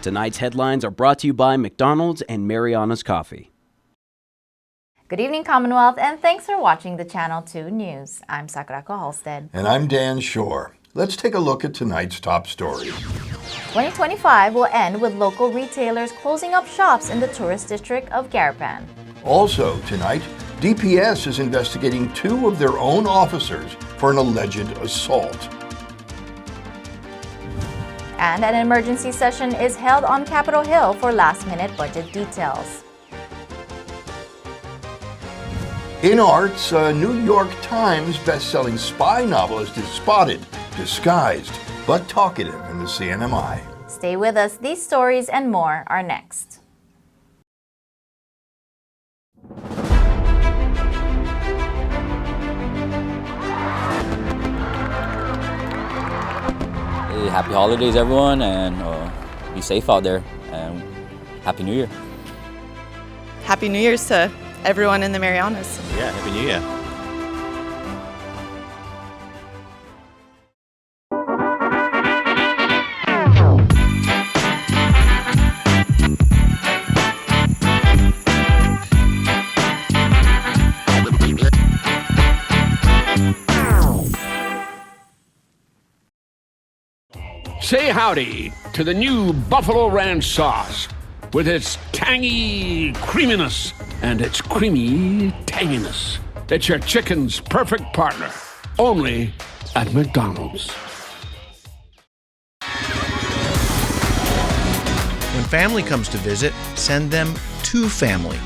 Tonight's headlines are brought to you by McDonald's and Mariana's Coffee. Good evening, Commonwealth, and thanks for watching the Channel 2 News. I'm Sakurako Halstead. And I'm Dan Shore. Let's take a look at tonight's top stories. 2025 will end with local retailers closing up shops in the tourist district of Saipan. Also tonight, DPS is investigating 2 of their own officers for an alleged assault. And an emergency session is held on Capitol Hill for last-minute budget details. In arts, a New York Times bestselling spy novelist is spotted, disguised, but talkative in the CNMI. Stay with us. These stories and more are next. Hey, happy holidays, everyone, and be safe out there, and Happy New Year. Happy New Year's to everyone in the Marianas. Yeah, Happy New Year. Say howdy to the new Buffalo Ranch sauce with its tangy creaminess and its creamy tanginess. It's your chicken's perfect partner, only at McDonald's. When family comes to visit, send them to family.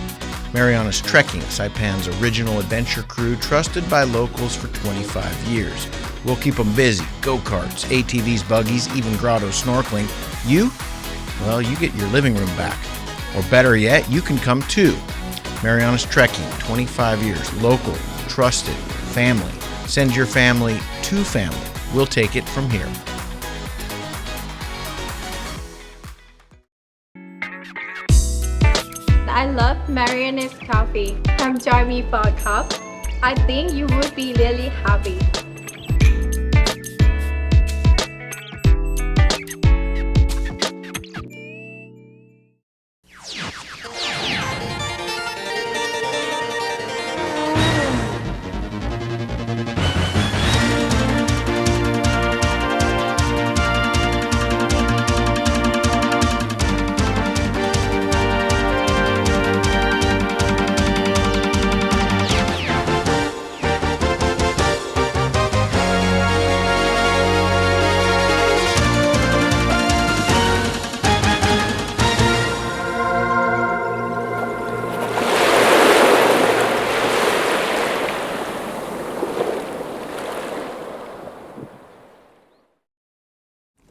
Mariana's Trekking, Saipan's original adventure crew, trusted by locals for 25 years. We'll keep them busy. Go-karts, ATVs, buggies, even grotto snorkeling. You? Well, you get your living room back. Or better yet, you can come too. Mariana's Trekking, 25 years. Local, trusted, family. Send your family to family. We'll take it from here. I love Mariana's coffee. Come join me for a cup. I think you would be really happy.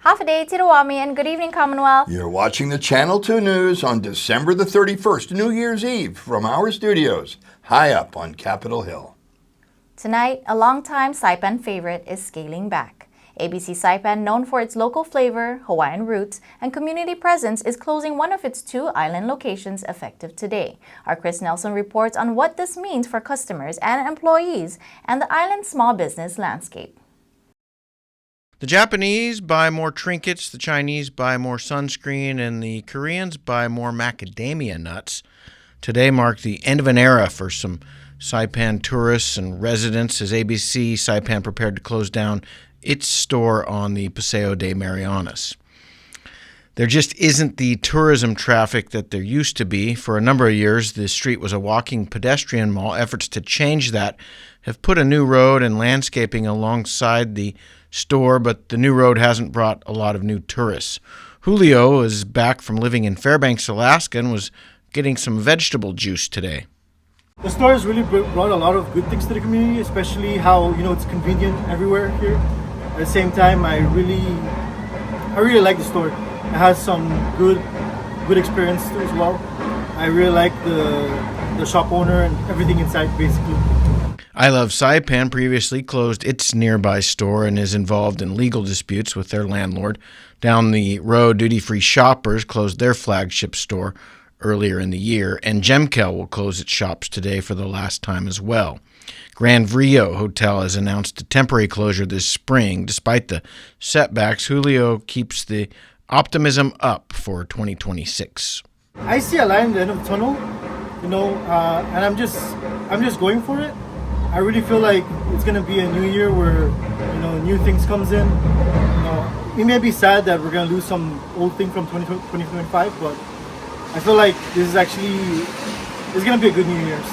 Half a day, Tirawami, and good evening, Commonwealth. You're watching the Channel 2 News on December the 31st, New Year's Eve, from our studios, high up on Capitol Hill. Tonight, a longtime Saipan favorite is scaling back. ABC Saipan, known for its local flavor, Hawaiian roots, and community presence, is closing one of its 2 island locations effective today. Our Chris Nelson reports on what this means for customers and employees and the island's small business landscape. The Japanese buy more trinkets, the Chinese buy more sunscreen, and the Koreans buy more macadamia nuts. Today marked the end of an era for some Saipan tourists and residents as ABC Saipan prepared to close down its store on the Paseo de Marianas. There just isn't the tourism traffic that there used to be. For a number of years, the street was a walking pedestrian mall. Efforts to change that have put a new road and landscaping alongside the store, but the new road hasn't brought a lot of new tourists. Julio is back from living in Fairbanks, Alaska, and was getting some vegetable juice today. The store has really brought a lot of good things to the community, especially how, it's convenient everywhere here. At the same time, I really like the store. It has some good experience too as well. I really like the shop owner and everything inside, basically. I Love Saipan previously closed its nearby store and is involved in legal disputes with their landlord. Down the road, duty-free shoppers closed their flagship store earlier in the year, and Gemkel will close its shops today for the last time as well. Grand Rio Hotel has announced a temporary closure this spring. Despite the setbacks, Julio keeps the optimism up for 2026. I see a light in the end of the tunnel, and I'm just going for it. I really feel like it's gonna be a new year where new things comes in. It may be sad that we're gonna lose some old thing from 2025, but I feel like it's gonna be a good New Year's.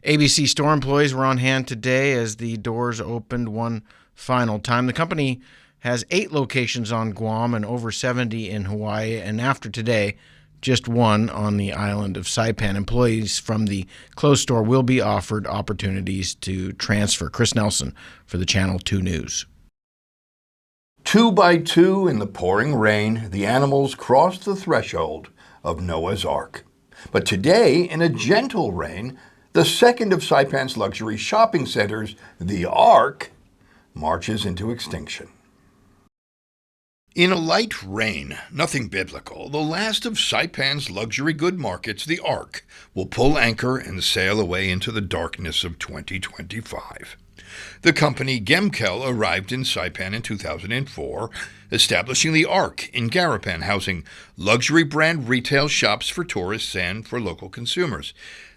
ABC store employees were on hand today as the doors opened one final time. The company has 8 locations on Guam and over 70 in Hawaii, and after today, just one on the island of Saipan. Employees from the closed store will be offered opportunities to transfer. Chris Nelson for the Channel 2 News. 2 by 2 in the pouring rain, the animals crossed the threshold of Noah's Ark. But today, in a gentle rain, the second of Saipan's luxury shopping centers, the Ark, marches into extinction. In a light rain, nothing biblical, the last of Saipan's luxury good markets, the Ark, will pull anchor and sail away into the darkness of 2025. The company Gemkel arrived in Saipan in 2004, establishing the Ark in Garapan, housing luxury brand retail shops for tourists and for local consumers.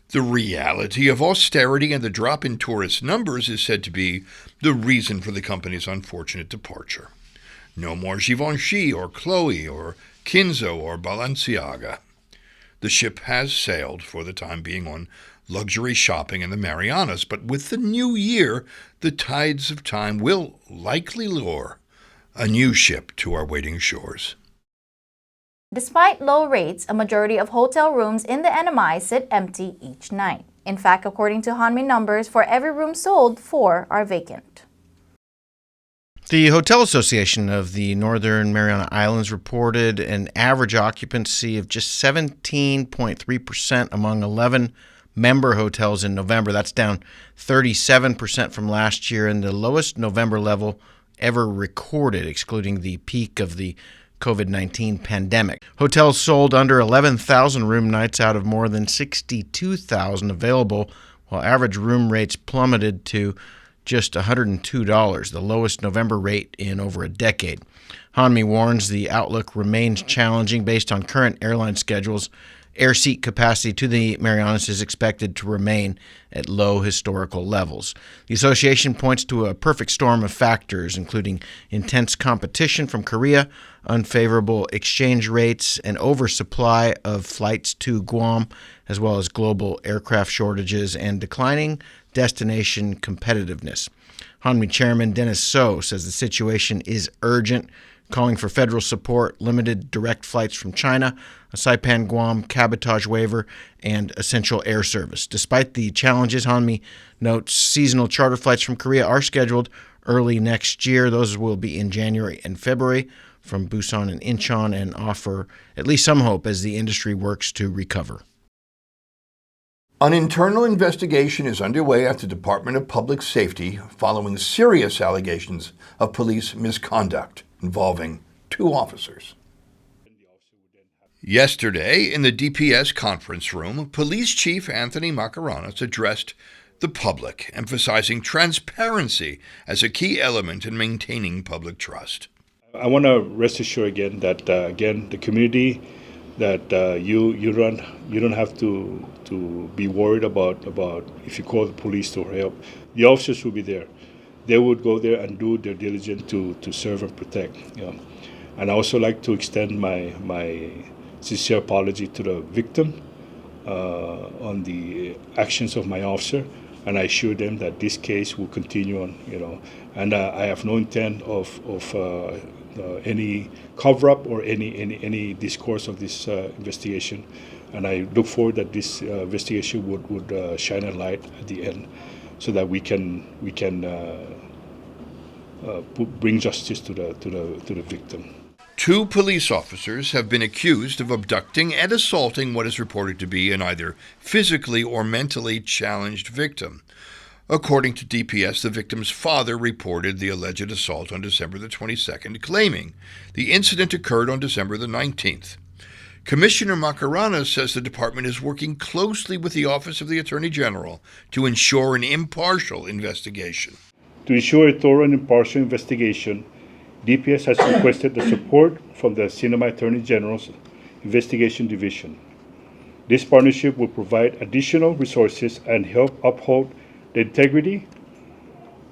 The reality of austerity and the drop in tourist numbers is said to be the reason for the company's unfortunate departure. No more Givenchy or Chloe or Kinzo or Balenciaga. The ship has sailed for the time being on luxury shopping in the Marianas, but with the new year, the tides of time will likely lure a new ship to our waiting shores. Despite low rates, a majority of hotel rooms in the NMI sit empty each night. In fact, according to Hanmi numbers, for every room sold, 4 are vacant. The Hotel Association of the Northern Mariana Islands reported an average occupancy of just 17.3% among 11 member hotels in November. That's down 37% from last year and the lowest November level ever recorded, excluding the peak of the COVID-19 pandemic. Hotels sold under 11,000 room nights out of more than 62,000 available, while average room rates plummeted to just $102, the lowest November rate in over a decade. Hanmi warns the outlook remains challenging based on current airline schedules. Air seat capacity to the Marianas is expected to remain at low historical levels. The association points to a perfect storm of factors, including intense competition from Korea, unfavorable exchange rates, and oversupply of flights to Guam, as well as global aircraft shortages and declining destination competitiveness. Hanmi Chairman Dennis So says the situation is urgent, calling for federal support, limited direct flights from China, a Saipan Guam cabotage waiver, and essential air service. Despite the challenges, Hanmi notes seasonal charter flights from Korea are scheduled early next year. Those will be in January and February from Busan and Incheon and offer at least some hope as the industry works to recover. An internal investigation is underway at the Department of Public Safety following serious allegations of police misconduct involving 2 officers. Yesterday, in the DPS conference room, Police Chief Anthony Macaranas addressed the public, emphasizing transparency as a key element in maintaining public trust. I want to rest assured again that the community, that you don't have to be worried about if you call the police for help. The officers will be there. They would go there and do their diligence to serve and protect. And I also like to extend my sincere apology to the victim on the actions of my officer, and I assure them that this case will continue on. And I have no intent of any cover-up or any discourse of this investigation, and I look forward that this investigation would shine a light at the end, so that we can bring justice to the victim. 2 police officers have been accused of abducting and assaulting what is reported to be an either physically or mentally challenged victim. According to DPS, the victim's father reported the alleged assault on December the 22nd, claiming the incident occurred on December the 19th. Commissioner Macarana says the department is working closely with the Office of the Attorney General to ensure an impartial investigation. To ensure a thorough and impartial investigation, DPS has requested the support from the Cinema Attorney General's Investigation Division. This partnership will provide additional resources and help uphold the integrity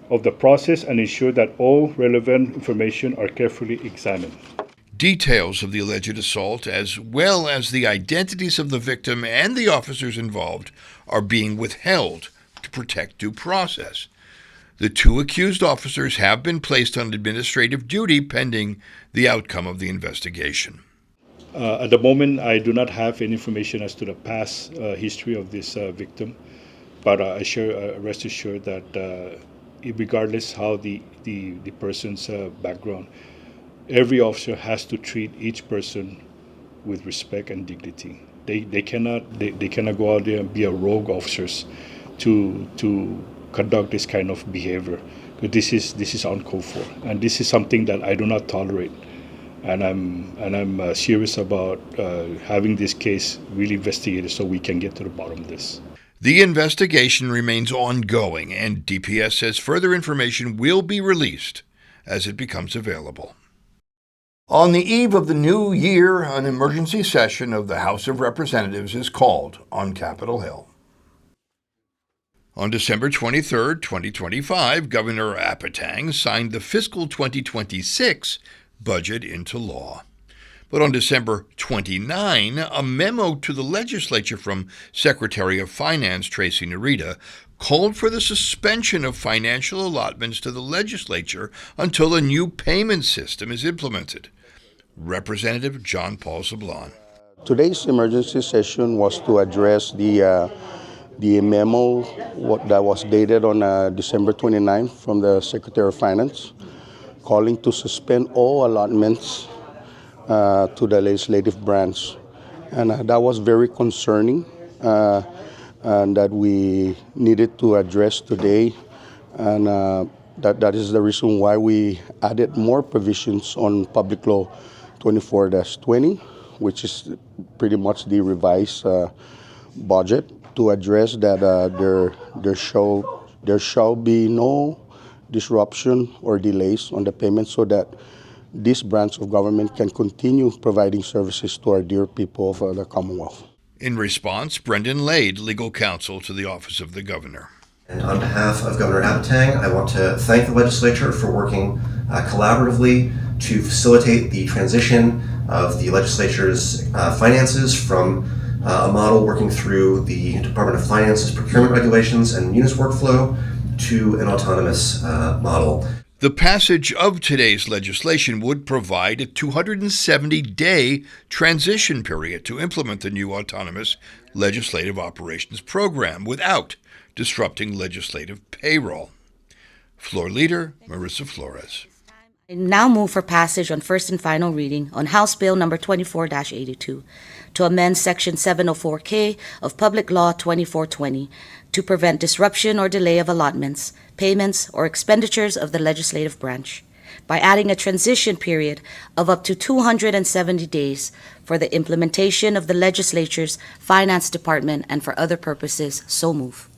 of the process and ensure that all relevant information are carefully examined. Details of the alleged assault, as well as the identities of the victim and the officers involved, are being withheld to protect due process. The two accused officers have been placed on administrative duty pending the outcome of the investigation. At the moment, I do not have any information as to the past history of this victim, but rest assured that regardless how the person's background, every officer has to treat each person with respect and dignity. They cannot go out there and be a rogue officers to conduct this kind of behavior. But this is uncalled for, and this is something that I do not tolerate. And I'm serious about having this case really investigated so we can get to the bottom of this. The investigation remains ongoing, and DPS says further information will be released as it becomes available. On the eve of the new year, an emergency session of the House of Representatives is called on Capitol Hill. On December 23, 2025, Governor Apatang signed the fiscal 2026 budget into law. But on December 29, a memo to the legislature from Secretary of Finance Tracy Narita called for the suspension of financial allotments to the legislature until a new payment system is implemented. Representative John Paul Sablan. Today's emergency session was to address the memo that was dated on December 29 from the Secretary of Finance, calling to suspend all allotments to the legislative branch. And that was very concerning and that we needed to address today. And that is the reason why we added more provisions on Public Law 24-20, which is pretty much the revised budget, to address that there shall be no disruption or delays on the payment so that this branch of government can continue providing services to our dear people of the Commonwealth. In response, Brendan Lade, legal counsel to the Office of the Governor. And on behalf of Governor Apatang, I want to thank the legislature for working collaboratively to facilitate the transition of the legislature's finances from a model working through the Department of Finance's procurement regulations and munis workflow to an autonomous model. The passage of today's legislation would provide a 270-day transition period to implement the new autonomous legislative operations program without disrupting legislative payroll. Floor Leader Marissa Flores. I now move for passage on first and final reading on House Bill number 24-82 to amend Section 704K of Public Law 2420 to prevent disruption or delay of allotments, payments, or expenditures of the legislative branch by adding a transition period of up to 270 days for the implementation of the legislature's finance department and for other purposes. So move.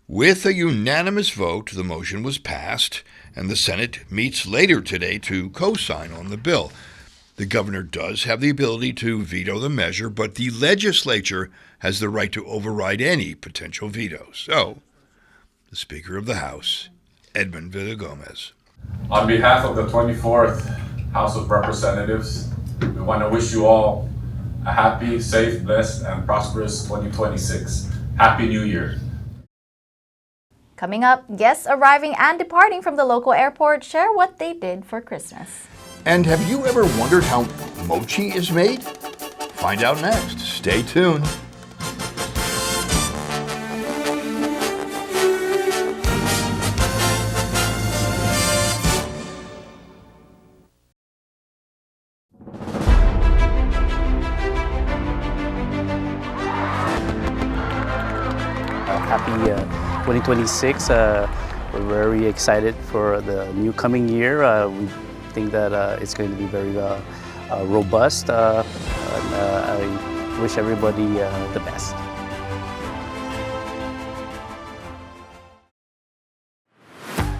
With a unanimous vote, the motion was passed, and the Senate meets later today to co-sign on the bill. The governor does have the ability to veto the measure, but the legislature has the right to override any potential vetoes. So, the Speaker of the House, Edmund Villagomez. On behalf of the 24th House of Representatives, we want to wish you all a happy, safe, blessed, and prosperous 2026. Happy New Year. Coming up, guests arriving and departing from the local airport share what they did for Christmas. And have you ever wondered how mochi is made? Find out next. Stay tuned. Happy 2026. We're very excited for the new coming year. We think that it's going to be very robust, and I wish everybody the best.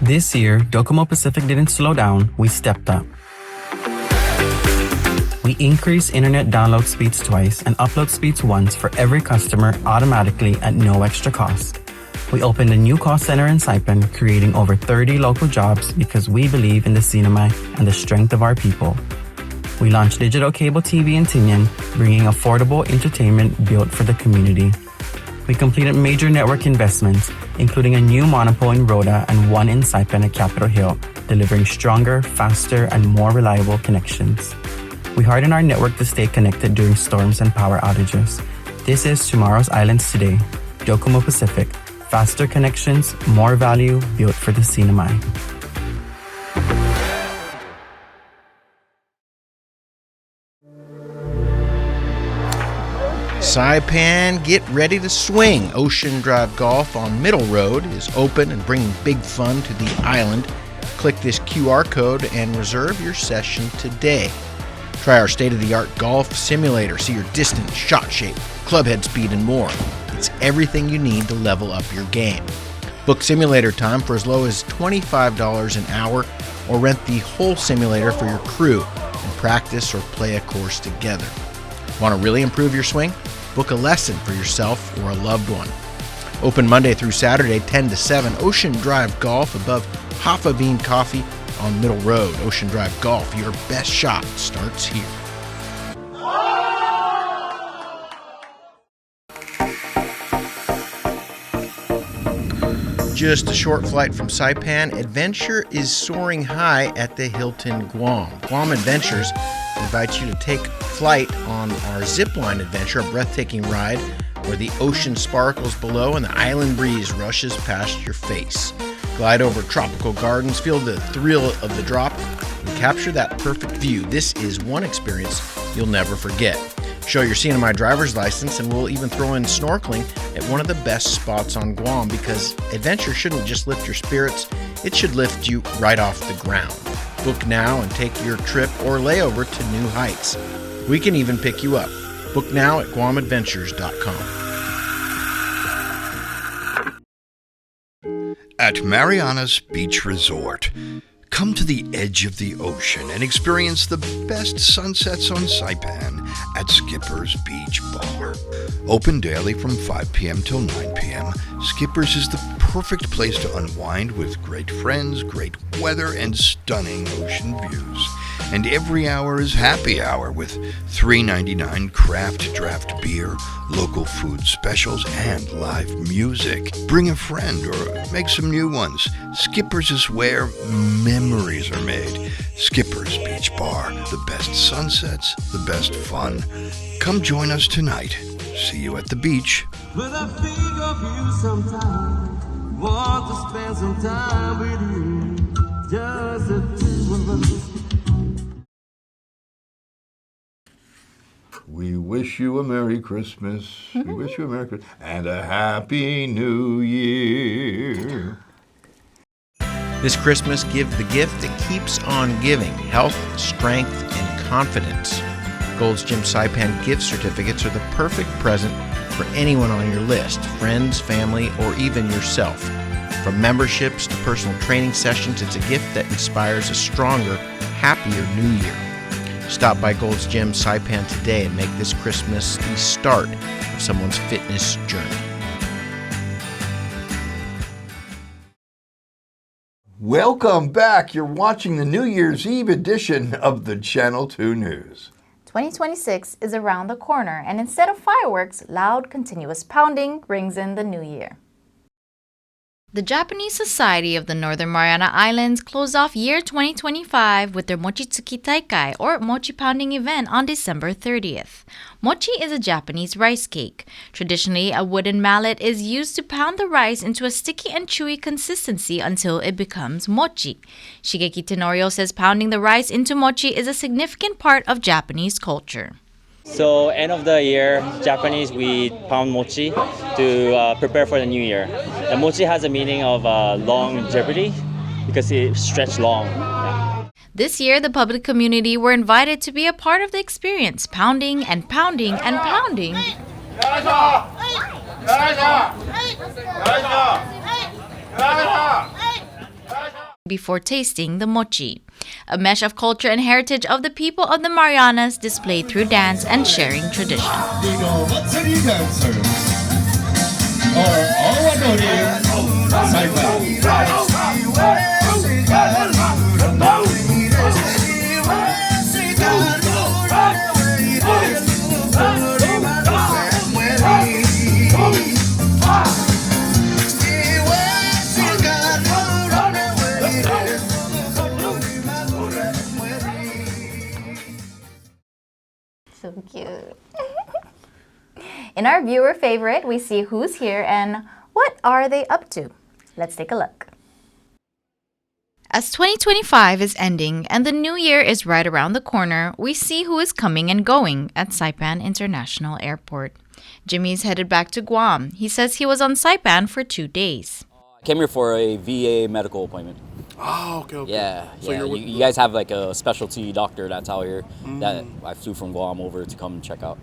This year, Docomo Pacific didn't slow down, we stepped up. We increase internet download speeds twice and upload speeds once for every customer automatically at no extra cost. We opened a new call center in Saipan, creating over 30 local jobs because we believe in the Sinamay and the strength of our people. We launched digital cable TV in Tinian, bringing affordable entertainment built for the community. We completed major network investments, including a new monopole in Rhoda and one in Saipan at Capitol Hill, delivering stronger, faster, and more reliable connections. We hardened our network to stay connected during storms and power outages. This is Tomorrow's Islands Today, Docomo Pacific. Faster connections, more value, built for the Sinamay. Saipan, get ready to swing. Ocean Drive Golf on Middle Road is open and bringing big fun to the island. Click this QR code and reserve your session today. Try our state-of-the-art golf simulator. See your distance, shot shape, club head speed, and more. It's everything you need to level up your game. Book simulator time for as low as $25 an hour, or rent the whole simulator for your crew and practice or play a course together. Want to really improve your swing? Book a lesson for yourself or a loved one. Open Monday through Saturday, 10 to 7. Ocean Drive Golf above Hoffa Bean Coffee on Middle Road. Ocean Drive Golf, your best shot starts here. Just a short flight from Saipan, adventure is soaring high at the Hilton Guam. Guam Adventures invites you to take flight on our zipline adventure, a breathtaking ride where the ocean sparkles below and the island breeze rushes past your face. Glide over tropical gardens, feel the thrill of the drop, and capture that perfect view. This is one experience you'll never forget. Show your CNMI driver's license, and we'll even throw in snorkeling at one of the best spots on Guam, because adventure shouldn't just lift your spirits, it should lift you right off the ground. Book now and take your trip or layover to new heights. We can even pick you up. Book now at GuamAdventures.com. At Mariana's Beach Resort, come to the edge of the ocean and experience the best sunsets on Saipan at Skipper's Beach Bar. Open daily from 5 p.m. till 9 p.m., Skipper's is the perfect place to unwind with great friends, great weather, and stunning ocean views. And every hour is happy hour with $3.99 craft draft beer, local food specials, and live music. Bring a friend or make some new ones. Skipper's is where memories are made. Skipper's Beach Bar, the best sunsets, the best fun. Come join us tonight. See you at the beach. When I think of you sometime, want to spend some time with you, just the two of us. We wish you a Merry Christmas. We wish you a Merry Christmas and a Happy New Year. This Christmas, give the gift that keeps on giving: health, strength, and confidence. Gold's Gym Saipan gift certificates are the perfect present for anyone on your list, friends, family, or even yourself. From memberships to personal training sessions, it's a gift that inspires a stronger, happier New Year. Stop by Gold's Gym Saipan today and make this Christmas the start of someone's fitness journey. Welcome back. You're watching the New Year's Eve edition of the Channel 2 News. 2026 is around the corner, and instead of fireworks, loud, continuous pounding brings in the new year. The Japanese Society of the Northern Mariana Islands closed off year 2025 with their Mochitsuki Taikai, or mochi pounding event, on December 30th. Mochi is a Japanese rice cake. Traditionally, a wooden mallet is used to pound the rice into a sticky and chewy consistency until it becomes mochi. Shigeki Tenorio says pounding the rice into mochi is a significant part of Japanese culture. So end of the year, Japanese, we pound mochi to prepare for the new year. The mochi has a meaning of longevity because it stretched long. Yeah. This year, the public community were invited to be a part of the experience, pounding and pounding and pounding. before tasting the mochi, a mesh of culture and heritage of the people of the Marianas displayed through dance and sharing tradition. So cute. In our viewer favorite, we see who's here and what are they up to. Let's take a look. As 2025 is ending and the new year is right around the corner, we see who is coming and going at Saipan International Airport. Jimmy's headed back to Guam. He says he was on Saipan for 2 days. I came here for a VA medical appointment. Oh, okay. Yeah, So yeah. you're You guys have like a specialty doctor that's out here that I flew from Guam over to come check out.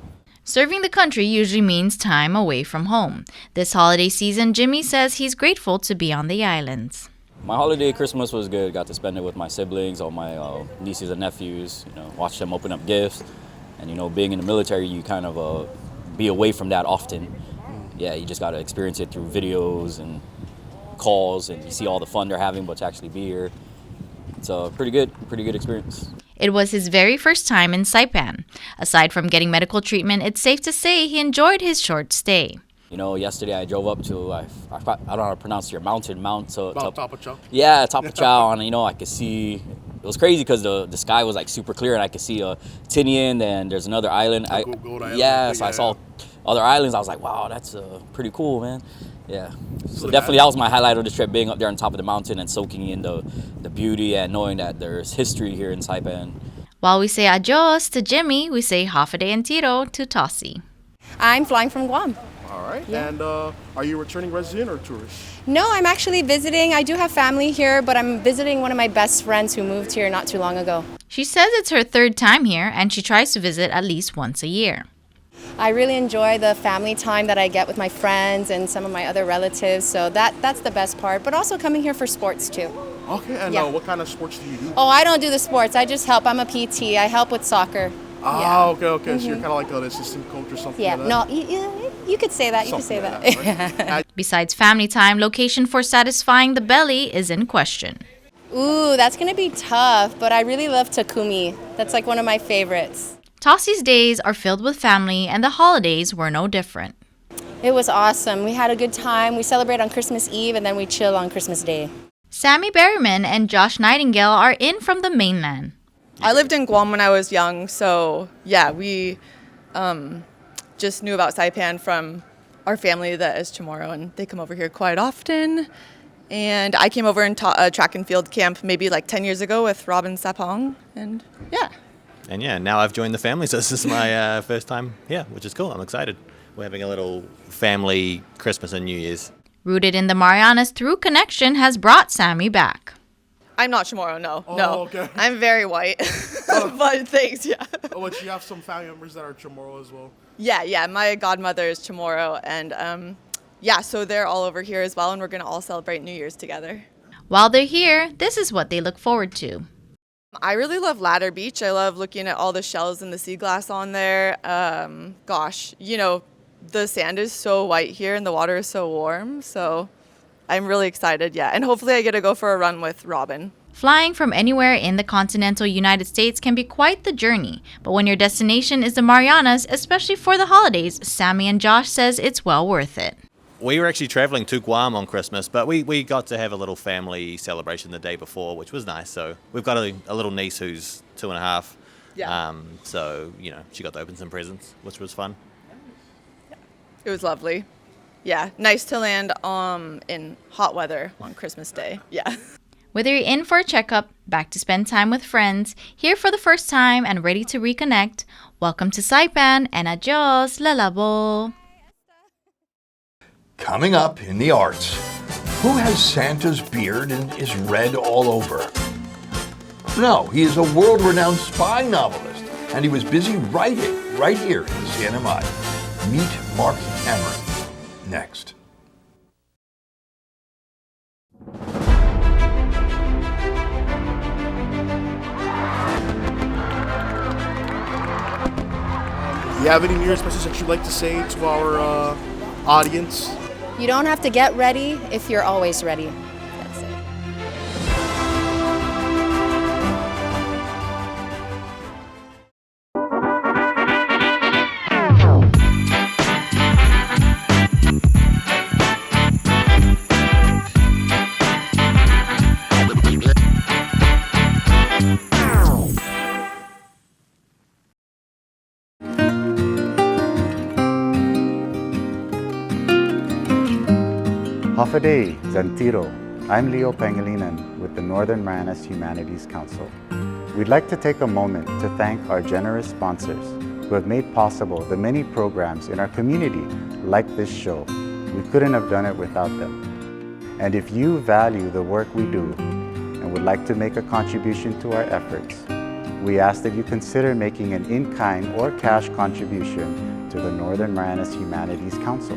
Serving the country usually means time away from home. This holiday season, Jimmy says he's grateful to be on the islands. My holiday Christmas was good. Got to spend it with my siblings, all my nieces and nephews. Watch them open up gifts, and being in the military, you kind of be away from that often. Yeah, you just got to experience it through videos and calls, and you see all the fun they're having, but to actually be here, it's a pretty good experience. It was his very first time in Saipan. Aside from getting medical treatment, it's safe to say he enjoyed his short stay. Yesterday I drove up to, I don't know how to pronounce your Mount Tapachao. Yeah, Tapachao, and I could see, it was crazy because the sky was like super clear, and I could see Tinian, and there's another island. Gold Island. So I saw other islands. I was like, wow, that's pretty cool, man. Yeah, so definitely that was my highlight of the trip, being up there on top of the mountain and soaking in the beauty and knowing that there's history here in Saipan. While we say adios to Jimmy, we say hafade and tiro to Tossie. I'm flying from Guam. All right. Yeah. And are you a returning resident or tourist? No, I'm actually visiting. I do have family here, but I'm visiting one of my best friends who moved here not too long ago. She says it's her third time here and she tries to visit at least once a year. I really enjoy the family time that I get with my friends and some of my other relatives, so that's the best part, but also coming here for sports too. Okay, and what kind of sports do you do? Oh, I don't do the sports, I just help. I'm a PT, I help with soccer. Okay. So you're kind of like an assistant coach or something like that? No, you could say that, Right? Besides family time, location for satisfying the belly is in question. Ooh, that's gonna be tough, but I really love Takumi. That's like one of my favorites. Tossie's days are filled with family, and the holidays were no different. It was awesome. We had a good time. We celebrate on Christmas Eve, and then we chill on Christmas Day. Sammy Berryman and Josh Nightingale are in from the mainland. I lived in Guam when I was young, so yeah, we just knew about Saipan from our family that is Chamorro, and they come over here quite often. And I came over and taught a track and field camp maybe like 10 years ago with Robin Sapong, and yeah. And yeah, now I've joined the family, so this is my first time here, which is cool. I'm excited. We're having a little family Christmas and New Year's. Rooted in the Marianas through connection has brought Sammy back. I'm not Chamorro, no. Okay. I'm very white, but thanks, yeah. Oh, but you have some family members that are Chamorro as well? Yeah, my godmother is Chamorro, and so they're all over here as well, and we're going to all celebrate New Year's together. While they're here, this is what they look forward to. I really love Ladder Beach. I love looking at all the shells and the sea glass on there. The sand is so white here and the water is so warm. So I'm really excited, yeah. And hopefully I get to go for a run with Robin. Flying from anywhere in the continental United States can be quite the journey. But when your destination is the Marianas, especially for the holidays, Sammy and Josh says it's well worth it. We were actually traveling to Guam on Christmas, but we got to have a little family celebration the day before, which was nice. So we've got a little niece who's 2.5. Yeah. So, she got to open some presents, which was fun. It was lovely. Yeah, nice to land in hot weather on Christmas Day. Yeah. Whether you're in for a checkup, back to spend time with friends, here for the first time and ready to reconnect, welcome to Saipan and adios, lalabo. Coming up in the arts, who has Santa's beard and is red all over? No, he is a world-renowned spy novelist, and he was busy writing right here in the CNMI. Meet Marc Cameron next. you have any New Year's message that you'd like to say to our audience? You don't have to get ready if you're always ready. That's it. Hafaday, Zantiro. I'm Leo Pangilinan with the Northern Mariana Islands Humanities Council. We'd like to take a moment to thank our generous sponsors who have made possible the many programs in our community like this show. We couldn't have done it without them. And if you value the work we do and would like to make a contribution to our efforts, we ask that you consider making an in-kind or cash contribution to the Northern Mariana Islands Humanities Council.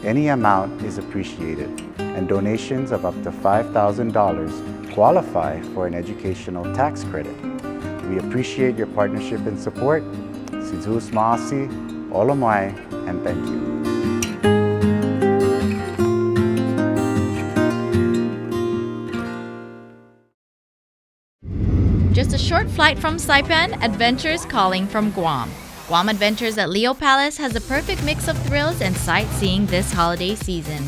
Any amount is appreciated, and donations of up to $5,000 qualify for an educational tax credit. We appreciate your partnership and support. Sidus Maasi, Olomai, and thank you. Just a short flight from Saipan, adventures calling from Guam. Guam Adventures at Leo Palace has the perfect mix of thrills and sightseeing this holiday season.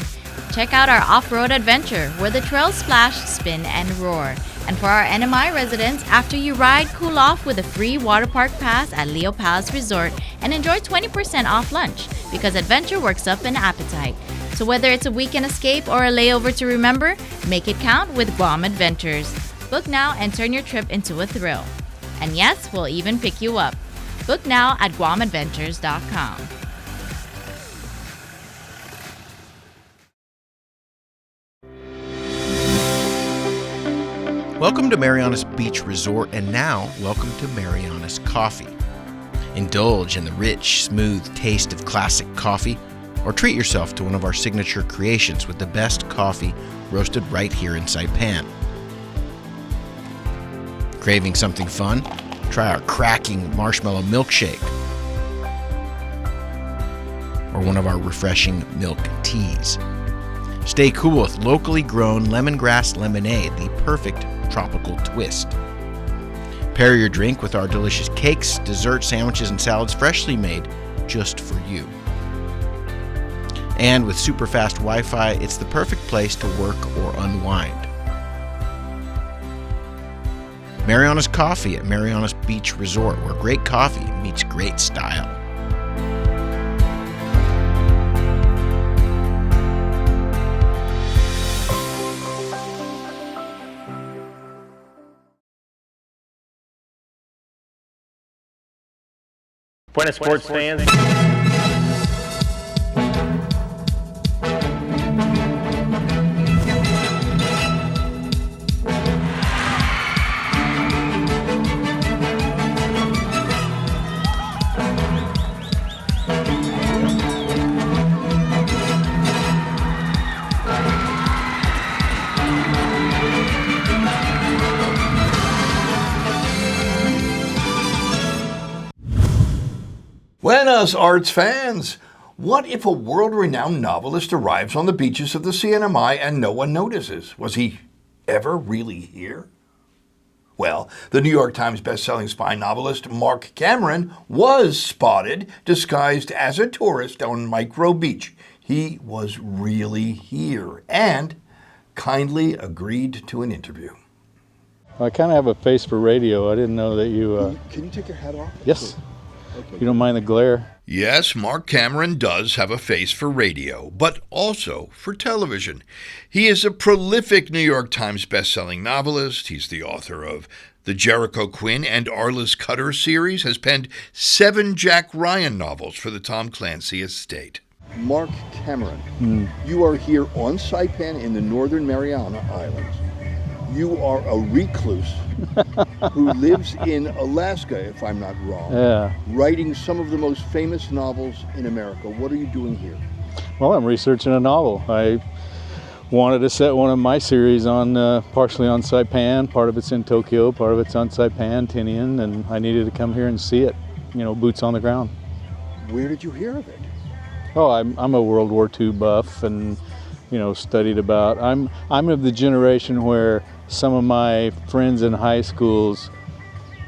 Check out our off-road adventure where the trails splash, spin, and roar. And for our NMI residents, after you ride, cool off with a free water park pass at Leo Palace Resort and enjoy 20% off lunch because adventure works up an appetite. So whether it's a weekend escape or a layover to remember, make it count with Guam Adventures. Book now and turn your trip into a thrill. And yes, we'll even pick you up. Book now at guamadventures.com. Welcome to Marianas Beach Resort, and now welcome to Marianas Coffee. Indulge in the rich, smooth taste of classic coffee, or treat yourself to one of our signature creations with the best coffee roasted right here in Saipan. Craving something fun? Try our cracking marshmallow milkshake, or one of our refreshing milk teas. Stay cool with locally grown lemongrass lemonade, the perfect tropical twist. Pair your drink with our delicious cakes, dessert, sandwiches, and salads freshly made just for you. And with super fast Wi-Fi, it's the perfect place to work or unwind. Marianas Coffee at Marianas Beach Resort, where great coffee meets great style. Buenas sports fans. Buenas, arts fans! What if a world-renowned novelist arrives on the beaches of the CNMI and no one notices? Was he ever really here? Well, the New York Times bestselling spy novelist Marc Cameron was spotted disguised as a tourist on Micro Beach. He was really here and kindly agreed to an interview. I kind of have a face for radio. I didn't know that you... Can you take your hat off? Yes. You don't mind the glare? Yes, Marc Cameron does have a face for radio, but also for television. He is a prolific New York Times bestselling novelist. He's the author of the Jericho Quinn and Arliss Cutter series, has penned 7 Jack Ryan novels for the Tom Clancy estate. Marc Cameron, you are here on Saipan in the Northern Mariana Islands. You are a recluse who lives in Alaska, if I'm not wrong, writing some of the most famous novels in America. What are you doing here? Well, I'm researching a novel. I wanted to set one of my series on partially on Saipan. Part of it's in Tokyo, part of it's on Saipan, Tinian, and I needed to come here and see it, you know, boots on the ground. Where did you hear of it? Oh, I'm a World War II buff, and studied about. I'm of the generation where some of my friends in high school's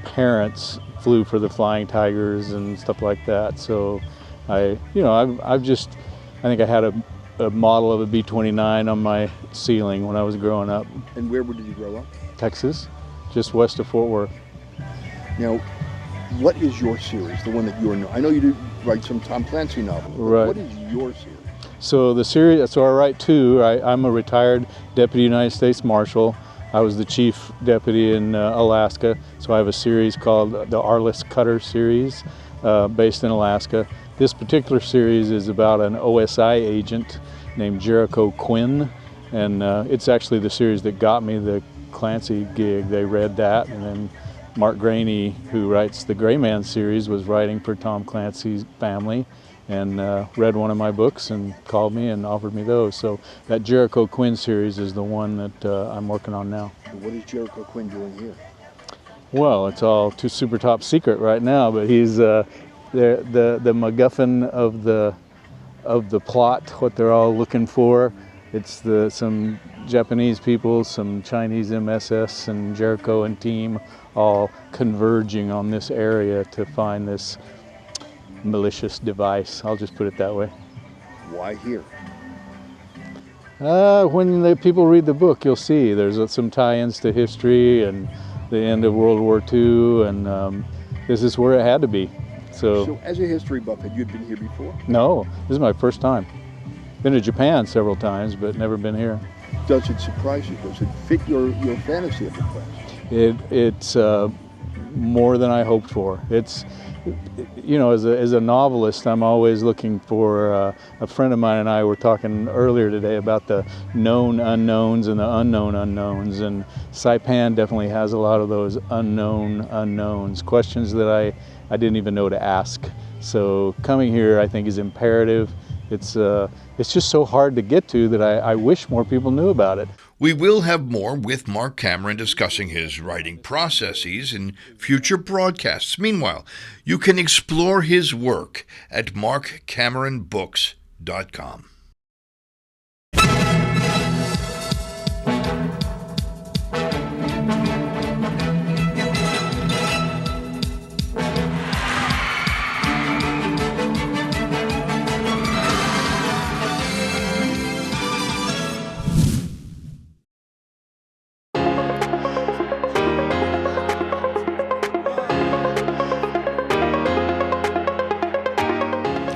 parents flew for the Flying Tigers and stuff like that. So I think I had a model of a B-29 on my ceiling when I was growing up. And where did you grow up? Texas, just west of Fort Worth. Now, what is your series, the one that you're known? I know you do write some Tom Clancy novels, but right. What is your series? So the series, I write two. I'm a retired Deputy United States Marshal. I was the Chief Deputy in Alaska, so I have a series called the Arliss Cutter series, based in Alaska. This particular series is about an OSI agent named Jericho Quinn, and it's actually the series that got me the Clancy gig. They read that, and then Mark Graney, who writes the Gray Man series, was writing for Tom Clancy's family, and read one of my books and called me and offered me those. So that Jericho Quinn series is the one that I'm working on now. What is Jericho Quinn doing here? Well, it's all too super top secret right now, but he's the MacGuffin of the plot, what they're all looking for. It's some Japanese people, some Chinese MSS, and Jericho and team all converging on this area to find this malicious device. I'll just put it that way. Why here? When the people read the book, you'll see there's some tie-ins to history and the end of World War II, and this is where it had to be. So as a history buff, had you been here before? No, this is my first time. Been to Japan several times, but never been here. Does it surprise you? Does it fit your fantasy of the quest? It's more than I hoped for. It's, as a novelist, I'm always looking for, a friend of mine and I were talking earlier today about the known unknowns and the unknown unknowns, and Saipan definitely has a lot of those unknown unknowns, questions that I didn't even know to ask. So coming here, I think, is imperative. It's just so hard to get to that I wish more people knew about it. We will have more with Marc Cameron discussing his writing processes in future broadcasts. Meanwhile, you can explore his work at marccameronbooks.com.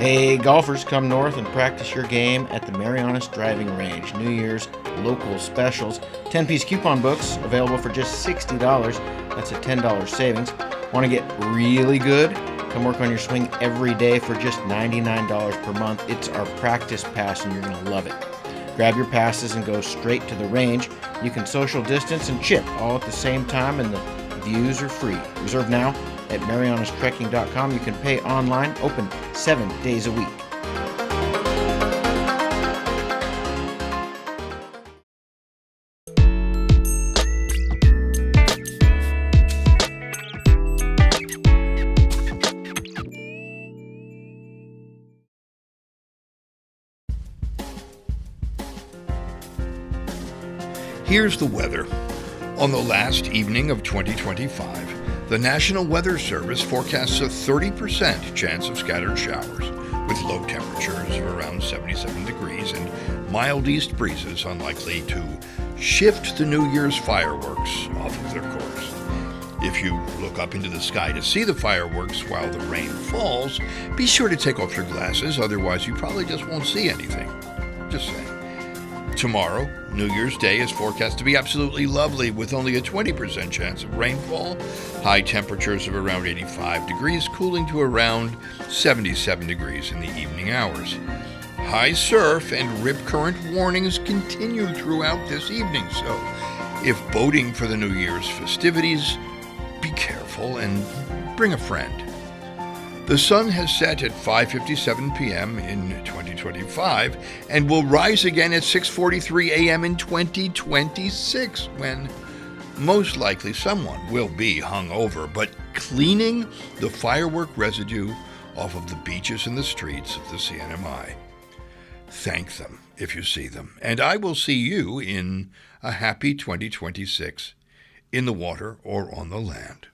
Hey, golfers, come north and practice your game at the Marianas Driving Range. New Year's local specials. 10-piece coupon books available for just $60. That's a $10 savings. Want to get really good? Come work on your swing every day for just $99 per month. It's our practice pass, and you're going to love it. Grab your passes and go straight to the range. You can social distance and chip all at the same time, and the views are free. Reserve now at marianastrekking.com. You can pay online, open 7 days a week. Here's the weather. On the last evening of 2025, the National Weather Service forecasts a 30% chance of scattered showers, with low temperatures of around 77 degrees and mild east breezes unlikely to shift the New Year's fireworks off of their course. If you look up into the sky to see the fireworks while the rain falls, be sure to take off your glasses, otherwise you probably just won't see anything. Just saying. Tomorrow, New Year's Day, is forecast to be absolutely lovely with only a 20% chance of rainfall, high temperatures of around 85 degrees, cooling to around 77 degrees in the evening hours. High surf and rip current warnings continue throughout this evening, so if boating for the New Year's festivities, be careful and bring a friend. The sun has set at 5:57 p.m. in 2025 and will rise again at 6:43 a.m. in 2026, when most likely someone will be hungover, but cleaning the firework residue off of the beaches and the streets of the CNMI. Thank them if you see them, and I will see you in a happy 2026 in the water or on the land.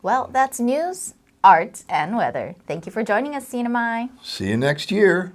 Well, that's news, art, and weather. Thank you for joining us, CNMI. See you next year.